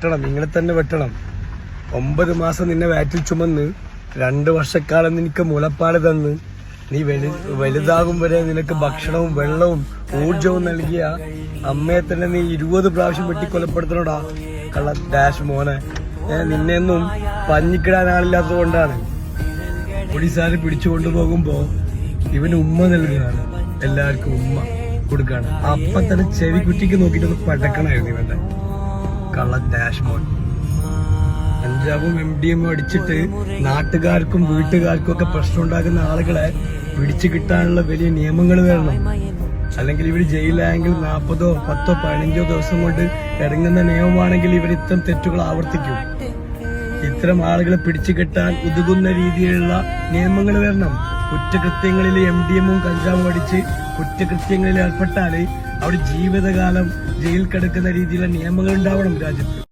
വെട്ടണം, ഇങ്ങനെ തന്നെ വെട്ടണം. 9 മാസം നിന്നെ വയറ്റിൽ ചുമന്ന് 2 വർഷക്കാലം നിനക്ക് മുലപ്പാല് തന്ന് നീ വലുതാകും വരെ നിനക്ക് ഭക്ഷണവും വെള്ളവും ഊർജവും നൽകിയ അമ്മയെ തന്നെ നീ 20 പ്രാവശ്യം വെട്ടിക്കൊലപ്പെടുത്തണോടാ കള്ള ഡാഷ് മോനെ. നിന്നെയൊന്നും പഞ്ഞിക്കിടാനാളില്ലാത്തത് കൊണ്ടാണ് പോലീസുകാരെ പിടിച്ചുകൊണ്ടുപോകുമ്പോ ഇവന് ഉമ്മ നൽകുകയാണ്, എല്ലാവർക്കും ഉമ്മ കൊടുക്കാണ്. അപ്പം തന്നെ ചെവി കുറ്റിക്ക് നോക്കിയിട്ട് പടക്കണായിരുന്നു ഇവന്റെ കള്ള ഡാഷ് മോൻ. കഞ്ചാവും MDMA അടിച്ചിട്ട് നാട്ടുകാർക്കും വീട്ടുകാർക്കും ഒക്കെ പ്രശ്നം ഉണ്ടാക്കുന്ന ആളുകളെ പിടിച്ചു കിട്ടാനുള്ള വലിയ നിയമങ്ങൾ വരണം. അല്ലെങ്കിൽ ഇവർ ജയിലായെങ്കിൽ 40, 10, 15 ദിവസം കൊണ്ട് ഇറങ്ങുന്ന നിയമമാണെങ്കിൽ ഇവർ ഇത്തരം തെറ്റുകൾ ആവർത്തിക്കും. ഇത്തരം ആളുകളെ പിടിച്ചു കെട്ടാൻ ഉതകുന്ന രീതിയിലുള്ള നിയമങ്ങൾ വരണം. കുറ്റകൃത്യങ്ങളിൽ MDMA കഞ്ചാവും അടിച്ച് കുറ്റകൃത്യങ്ങളിൽ ഏർപ്പെട്ടാൽ അവിടെ ജീവിതകാലം ജയിൽ കിടക്കുന്ന രീതിയിലുള്ള നിയമങ്ങൾ ഉണ്ടാവണം രാജ്യത്ത്.